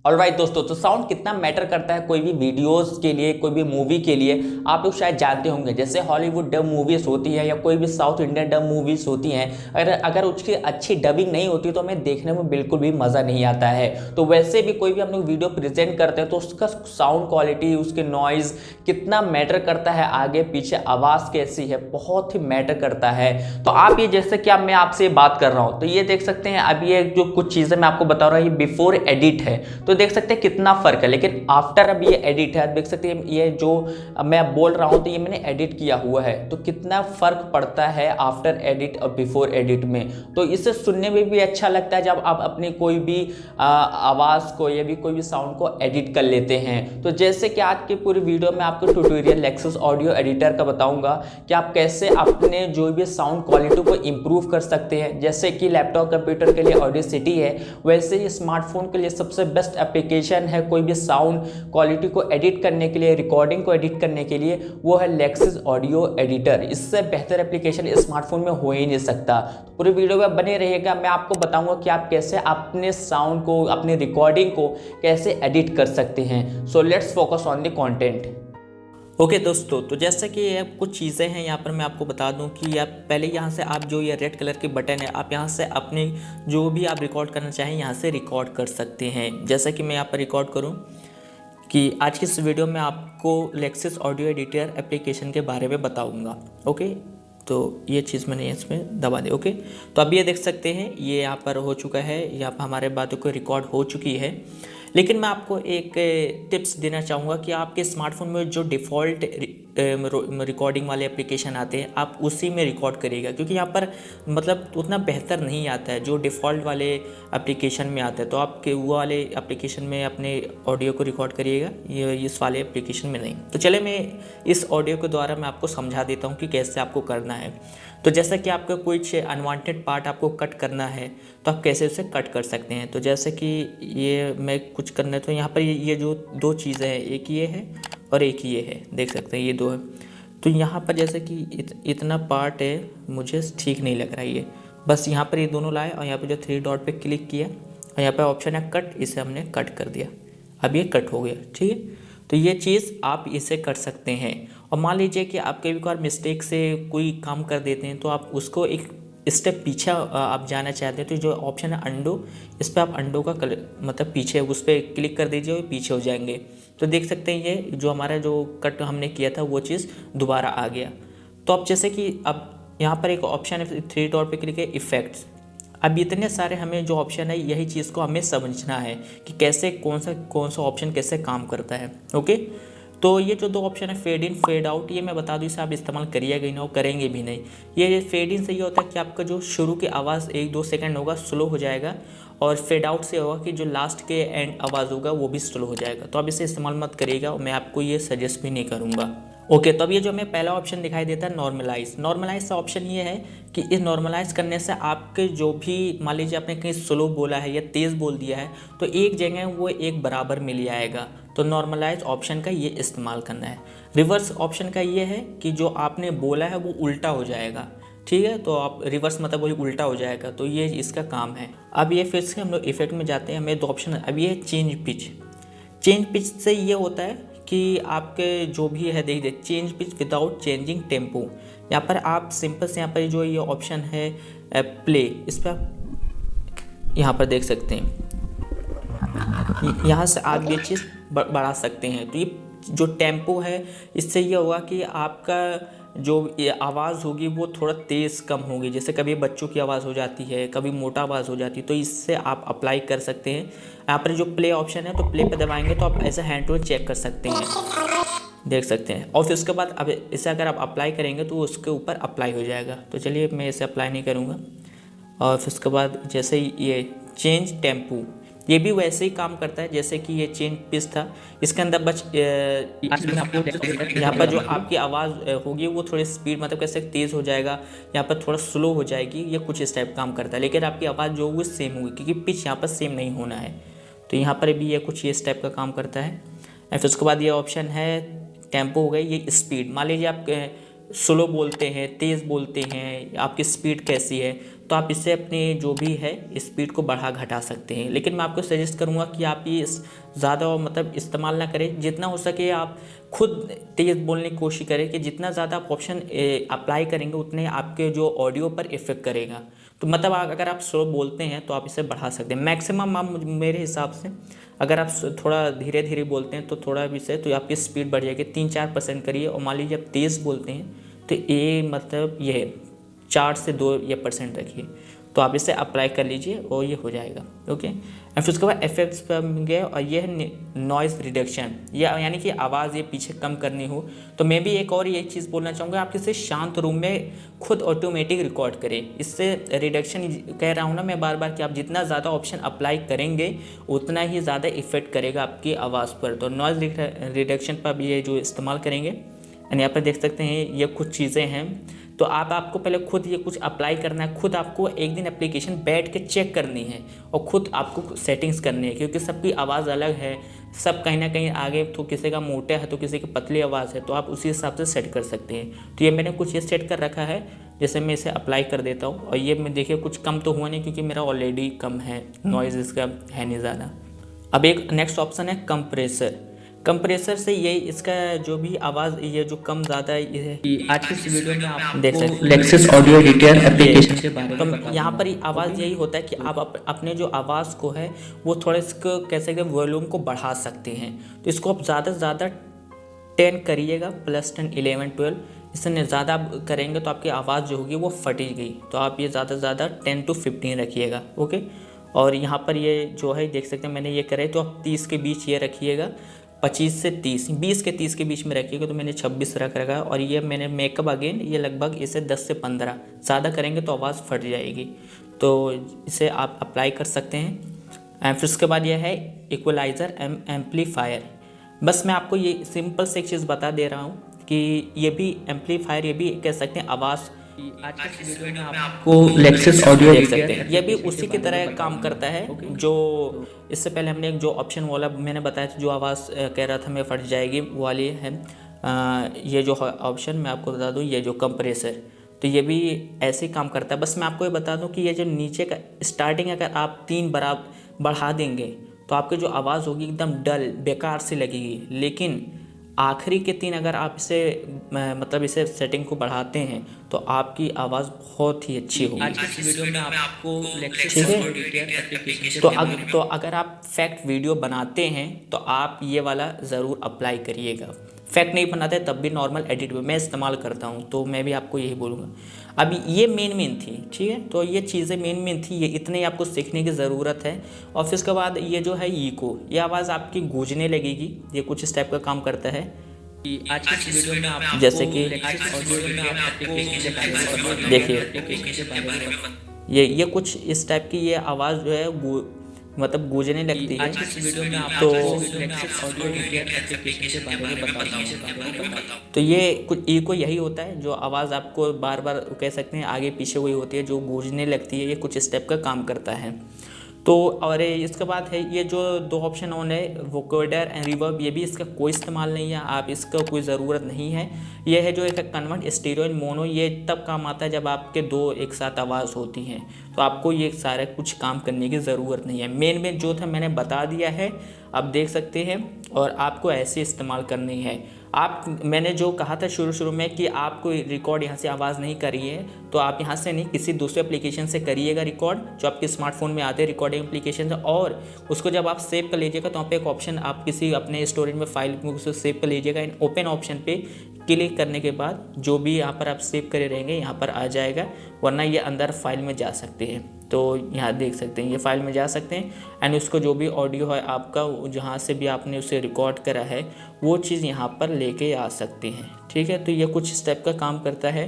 Alright दोस्तों, तो sound कितना मैटर करता है कोई भी वीडियोस के लिए, कोई भी मूवी के लिए, आप लोग शायद जानते होंगे। जैसे हॉलीवुड डब मूवीज होती है या कोई भी साउथ इंडियन डब मूवीज होती हैं, अगर उसकी अच्छी डबिंग नहीं होती तो हमें देखने में बिल्कुल भी मज़ा नहीं आता है। तो वैसे भी कोई भी हम लोग वीडियो प्रेजेंट करते हैं तो उसका साउंड क्वालिटी, उसके नॉइज़ कितना मैटर करता है, आगे पीछे आवाज़ कैसी है, बहुत ही मैटर करता है। तो आप ये जैसे कि अब मैं आपसे बात कर रहा हूँ तो ये देख सकते हैं, अब ये जो कुछ चीज़ें मैं आपको बता रहा हूँ ये बिफोर एडिट है, तो देख सकते हैं कितना फर्क है। लेकिन आफ्टर अब ये एडिट है, देख सकते हैं ये जो मैं बोल रहा हूँ तो ये मैंने एडिट किया हुआ है, तो कितना फर्क पड़ता है आफ्टर एडिट और बिफोर एडिट में। तो इसे सुनने में भी अच्छा लगता है जब आप अपनी कोई भी आवाज़ को या भी कोई भी साउंड को एडिट कर लेते हैं। तो जैसे कि आज की पूरी वीडियो में आपको ट्यूटोरियल लेक्सिस ऑडियो एडिटर का बताऊंगा कि आप कैसे अपने जो भी साउंड क्वालिटी को इम्प्रूव कर सकते हैं। जैसे कि लैपटॉप कंप्यूटर के लिए ऑडियोसिटी है, वैसे ही स्मार्टफोन के लिए सबसे बेस्ट एप्लीकेशन है कोई भी साउंड क्वालिटी को एडिट करने के लिए, रिकॉर्डिंग को एडिट करने के लिए, वो है लेक्सिस ऑडियो एडिटर। इससे बेहतर एप्लीकेशन समार्टफोन में हो ही नहीं सकता। तो पूरी वीडियो में बने रहिएगा, मैं आपको बताऊंगा कि आप कैसे अपने साउंड को, अपनी रिकॉर्डिंग को कैसे एडिट कर सकते हैं। So let's focus on the content. Okay दोस्तों, तो जैसा कि ये कुछ चीज़ें हैं यहाँ पर मैं आपको बता दूं कि आप पहले यहाँ से आप जो ये रेड कलर के बटन है, आप यहाँ से अपने जो भी आप रिकॉर्ड करना चाहें यहाँ से रिकॉर्ड कर सकते हैं। जैसा कि मैं यहाँ पर रिकॉर्ड करूँ कि आज की इस वीडियो में आपको लेक्सिस ऑडियो एडिटर एप्लीकेशन के बारे में बताऊँगा। ओके, तो ये चीज़ मैंने इसमें दबा दी। ओके, तो अभी ये देख सकते हैं ये यहाँ पर हो चुका है, यहाँ पर हमारे बातों को रिकॉर्ड हो चुकी है। लेकिन मैं आपको एक टिप्स देना चाहूँगा कि आपके स्मार्टफोन में जो डिफ़ॉल्ट रिकॉर्डिंग वाले एप्लीकेशन आते हैं आप उसी में रिकॉर्ड करिएगा, क्योंकि यहाँ पर मतलब उतना बेहतर नहीं आता है जो डिफ़ॉल्ट वाले एप्लीकेशन में आता है। तो आपके वो वाले एप्लीकेशन में अपने ऑडियो को रिकॉर्ड करिएगा, ये इस वाले एप्लीकेशन में नहीं। तो चले मैं इस ऑडियो के द्वारा मैं आपको समझा देता हूँ कि कैसे आपको करना है। तो जैसा कि आपका कुछ अनवांटेड पार्ट आपको कट करना है तो आप कैसे उसे कट कर सकते हैं। तो जैसे कि ये मैं कुछ करना है तो यहाँ पर ये जो दो चीज़ें हैं, एक ये है और एक ये है, देख सकते हैं ये दो है। तो यहाँ पर जैसे कि इतना पार्ट है मुझे ठीक नहीं लग रहा है, ये बस यहाँ पर ये दोनों लाए और यहाँ पर जो 3 डॉट पे क्लिक किया और यहाँ पर ऑप्शन है कट, इसे हमने कट कर दिया, अब ये कट हो गया। ठीक है, तो ये चीज़ आप इसे कर सकते हैं। और मान लीजिए कि आप कभी कभार मिस्टेक से कोई काम कर देते हैं तो आप उसको एक स्टेप पीछे आप जाना चाहते हैं तो जो ऑप्शन है अंडो, इस पर आप अंडो का मतलब पीछे उस पर क्लिक कर दीजिए और पीछे हो जाएंगे। तो देख सकते हैं ये जो हमारा जो कट हमने किया था वो चीज़ दोबारा आ गया। तो अब जैसे कि अब यहाँ पर एक ऑप्शन है 3 डॉट पे क्लिक है इफ़ेक्ट्स। अब इतने सारे हमें जो ऑप्शन है यही चीज़ को हमें समझना है कि कैसे कौन सा ऑप्शन कैसे काम करता है। ओके, तो ये जो दो ऑप्शन है फेड इन फेड आउट, ये मैं बता दूँ इसे आप इस्तेमाल करिएगा ही ना, करेंगे भी नहीं। ये फेड इन से ये होता है कि आपका जो शुरू की आवाज़ 1-2 सेकंड होगा स्लो हो जाएगा, और फेड आउट से होगा कि जो लास्ट के एंड आवाज़ होगा वो भी स्लो हो जाएगा। तो आप इसे इस्तेमाल मत करिएगा और मैं आपको ये सजेस्ट भी नहीं करूँगा। ओके, तो अब ये जो हमें पहला ऑप्शन दिखाई देता है नॉर्मलाइज। नॉर्मलाइज का ऑप्शन ये है कि इस नॉर्मलाइज करने से आपके जो भी मान लीजिए आपने कहीं स्लो बोला है या तेज़ बोल दिया है तो एक जगह वो एक बराबर मिल जाएगा। तो नॉर्मलाइज ऑप्शन का ये इस्तेमाल करना है। रिवर्स ऑप्शन का ये है कि जो आपने बोला है वो उल्टा हो जाएगा। ठीक है, तो आप रिवर्स मतलब वही उल्टा हो जाएगा, तो ये इसका काम है। अब ये फिर से हम लोग इफेक्ट में जाते हैं, हमें दो ऑप्शन। अब ये चेंज पिच। चेंज पिच से ये होता है कि आपके जो भी है देखिए change pitch without changing tempo. यहाँ पर आप सिंपल से यहाँ पर जो ये ऑप्शन है प्ले, इस पर आप यहाँ पर देख सकते हैं, यहाँ से आप ये चीज़ बढ़ा सकते हैं। तो ये जो टेम्पो है इससे ये होगा कि आपका जो आवाज़ होगी वो थोड़ा तेज़ कम होगी। जैसे कभी बच्चों की आवाज़ हो जाती है, कभी मोटा आवाज़ हो जाती है, तो इससे आप अप्लाई कर सकते हैं। यहाँ पर जो प्ले ऑप्शन है तो प्ले पे दबाएंगे तो आप ऐसे हैंड टू चेक कर सकते हैं, देख सकते हैं। और फिर उसके बाद अब इसे अगर आप अप्लाई करेंगे तो उसके ऊपर अप्लाई हो जाएगा। तो चलिए मैं इसे अप्लाई नहीं करूँगा। और फिर उसके बाद जैसे ये चेंज टेम्पो, ये भी वैसे ही काम करता है जैसे कि ये चेंज पिच था। इसके अंदर बस यहाँ पर जो आपकी आवाज़ होगी वो थोड़ी स्पीड मतलब कैसे तेज़ हो जाएगा, यहाँ पर थोड़ा स्लो हो जाएगी, ये कुछ इस टाइप काम करता है। लेकिन आपकी आवाज़ जो होगी सेम होगी क्योंकि पिच यहाँ पर सेम नहीं होना है। तो यहाँ पर भी ये कुछ इस टाइप का काम करता है। फिर उसके बाद ये ऑप्शन है टेम्पो हो गई, ये स्पीड। मान लीजिए आप स्लो बोलते हैं, तेज़ बोलते हैं, आपकी स्पीड कैसी है, तो आप इससे अपने जो भी है स्पीड को बढ़ा घटा सकते हैं। लेकिन मैं आपको सजेस्ट करूंगा कि आप ये ज़्यादा मतलब इस्तेमाल ना करें, जितना हो सके आप खुद तेज़ बोलने की कोशिश करें कि जितना ज़्यादा आप ऑप्शन अप्लाई करेंगे उतने आपके जो ऑडियो पर इफेक्ट करेगा। तो मतलब अगर आप स्लो बोलते हैं तो आप इसे बढ़ा सकते हैं। मैक्सिमम आप मेरे हिसाब से अगर आप थोड़ा धीरे धीरे बोलते हैं तो थोड़ा भी से तो आपकी स्पीड बढ़ जाएगी, 3-4% करिए। और मान लीजिए आप तेज़ बोलते हैं तो ये मतलब ये 4 से 2 या % रखिए, तो आप इसे अप्लाई कर लीजिए और ये हो जाएगा। ओके, और फिर उसके बाद इफेक्ट्स पर गए और ये है नॉइज़ रिडक्शन, या यानी कि आवाज़ ये पीछे कम करनी हो तो मैं भी एक और ये चीज़ बोलना चाहूँगा, आप किसी शांत रूम में खुद ऑटोमेटिक रिकॉर्ड करें। इससे रिडक्शन कह रहा हूँ ना मैं बार बार कि आप जितना ज़्यादा ऑप्शन अप्लाई करेंगे उतना ही ज़्यादा इफेक्ट करेगा आपकी आवाज़ पर। तो नॉइज़ रिडक्शन पर भी ये जो इस्तेमाल करेंगे, एंड यहाँ पर देख सकते हैं ये कुछ चीज़ें हैं। तो आपको पहले खुद ये कुछ अप्लाई करना है, खुद आपको एक दिन एप्लीकेशन बैठ के चेक करनी है और खुद आपको सेटिंग्स करनी है, क्योंकि सबकी आवाज़ अलग है, सब कहीं ना कहीं आगे तो किसी का मोटा है तो किसी की पतली आवाज़ है, तो आप उसी हिसाब से सेट कर सकते हैं। तो ये मैंने कुछ ये सेट कर रखा है, जैसे मैं इसे अप्लाई कर देता हूँ और ये मैं देखिए कुछ कम तो हुआ नहीं क्योंकि मेरा ऑलरेडी कम है, नॉइज़ इसका है नहीं ज़्यादा। अब एक नेक्स्ट ऑप्शन है कंप्रेसर। कंप्रेसर से ये इसका जो भी आवाज़ ये जो कम ज़्यादा है, आज की इस वीडियो में आप देख सकते हैं लेक्सिस ऑडियो एडिटर एप्लीकेशन के बारे में। तो यहाँ पर आवाज़ यही होता है कि आप अपने जो आवाज़ को है वो थोड़ा इसको कैसे कि वॉल्यूम को बढ़ा सकते हैं। तो इसको आप ज़्यादा से ज़्यादा 10 करिएगा, +10, 11, 12। इससे ज़्यादा आप करेंगे तो आपकी आवाज़ जो होगी वो फटेगी। तो आप ये ज़्यादा से ज़्यादा 10 to 15 रखिएगा। ओके, और यहाँ पर ये जो है देख सकते हैं मैंने ये करे, तो आप 30 के बीच ये रखिएगा, 25 से 30, 20 के 30 के बीच में रखिएगा। तो मैंने 26 रख रखा है। और ये मैंने मेकअप अगेन ये लगभग इसे 10 से 15, ज़्यादा करेंगे तो आवाज़ फट जाएगी। तो इसे आप अप्लाई कर सकते हैं। एंड फिर उसके बाद यह है इक्वलाइज़र एम्पलीफायर। बस मैं आपको ये सिंपल से एक चीज़ बता दे रहा हूँ कि ये भी एम्पलीफायर, ये भी कह सकते हैं आवाज़। आज के वीडियो में आपको लेक्सिस ऑडियो देख सकते हैं ये भी उसी की तरह काम करता है जो इससे पहले हमने एक जो ऑप्शन वाला मैंने बताया था, जो आवाज़ कह रहा था मैं फट जाएगी वो वाली है। ये जो ऑप्शन मैं आपको बता दूं, ये जो कंप्रेसर, तो ये भी ऐसे ही काम करता है। बस मैं आपको ये बता दूं कि ये जो नीचे का स्टार्टिंग अगर आप 3 बराबर बढ़ा देंगे तो आपकी जो आवाज़ होगी एकदम डल बेकार सी लगेगी, लेकिन आखिरी के 3 अगर आप इसे मतलब इसे सेटिंग को बढ़ाते हैं तो आपकी आवाज़ बहुत ही अच्छी होगी। आज की वीडियो में आपको ठीक है, तो अगर आप फैक्ट वीडियो बनाते हैं तो आप ये वाला ज़रूर अप्लाई करिएगा। फैक्ट नहीं बनाते तब भी नॉर्मल एडिट में मैं इस्तेमाल करता हूँ, तो मैं भी आपको यही बोलूँगा। अभी ये मेन थी, ठीक है, तो ये चीज़ें मेन थी, ये इतने ही आपको सीखने की ज़रूरत है। और फिर उसके बाद ये जो है इको, ये आवाज़ आपकी गूंजने लगेगी, ये कुछ इस टाइप का काम करता है। आज की वीडियो में आप जैसे कि देखिए ये कुछ इस टाइप की ये आवाज़ जो है मतलब गूंजने लगती है। तो ये कुछ इको यही होता है, जो आवाज़ आपको बार बार कह सकते हैं आगे पीछे वही होती है जो गूंजने लगती है, ये कुछ स्टेप का काम करता है। तो और इसके बाद है ये जो 2 ऑप्शन ऑन है वोकोडर एंड रिवर्ब, ये भी इसका कोई इस्तेमाल नहीं है, आप इसका कोई ज़रूरत नहीं है। ये है जो एक कन्वर्ट स्टीरियो इन मोनो, ये तब काम आता है जब आपके 2 एक साथ आवाज़ होती हैं, तो आपको ये सारा कुछ काम करने की ज़रूरत नहीं है। मेन जो था मैंने बता दिया है, आप देख सकते हैं, और आपको ऐसे इस्तेमाल करनी है। मैंने जो कहा था शुरू में कि आपको रिकॉर्ड यहाँ से आवाज़ नहीं करी है, तो आप यहाँ से नहीं किसी दूसरे एप्लीकेशन से करिएगा रिकॉर्ड, जो आपके स्मार्टफोन में आते हैं रिकॉर्डिंग एप्लीकेशन से। और उसको जब आप सेव कर लीजिएगा तो वहाँ पे एक ऑप्शन आप किसी अपने स्टोरेज में फाइल में उसको सेव कर लीजिएगा। इन ओपन ऑप्शन पे क्लिक करने के बाद जो भी यहाँ पर आप सेव करे रहेंगे यहाँ पर आ जाएगा, वरना ये अंदर फाइल में जा सकते हैं। तो यहाँ देख सकते हैं ये फाइल में जा सकते हैं, एंड उसको जो भी ऑडियो है आपका जहाँ से भी आपने उसे रिकॉर्ड करा है वो चीज़ यहाँ पर लेके आ सकते हैं। ठीक है, तो ये कुछ स्टेप का काम करता है।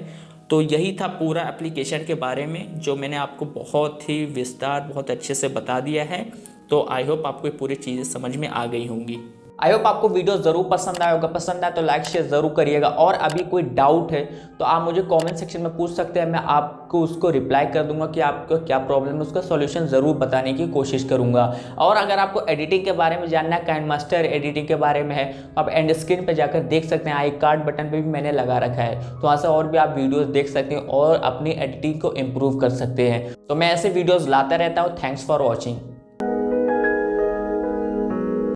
तो यही था पूरा एप्लीकेशन के बारे में जो मैंने आपको बहुत ही विस्तार बहुत अच्छे से बता दिया है। तो आई होप आपको ये पूरी चीज़ें समझ में आ गई होंगी। आई होप आपको वीडियो ज़रूर पसंद आया होगा। पसंद आए तो लाइक शेयर ज़रूर करिएगा, और अभी कोई डाउट है तो आप मुझे कमेंट सेक्शन में पूछ सकते हैं, मैं आपको उसको रिप्लाई कर दूंगा कि आपको क्या प्रॉब्लम है, उसका सॉल्यूशन ज़रूर बताने की कोशिश करूंगा। और अगर आपको एडिटिंग के बारे में जानना है, काइंड मास्टर एडिटिंग के बारे में है, तो आप एंड स्क्रीन पर जाकर देख सकते हैं, आई कार्ड बटन पर भी मैंने लगा रखा है, तो वहाँ से और भी आप वीडियोज़ देख सकते हैं और अपनी एडिटिंग को इम्प्रूव कर सकते हैं। तो मैं ऐसे वीडियोज़ लाता रहता हूँ। Thanks for watching.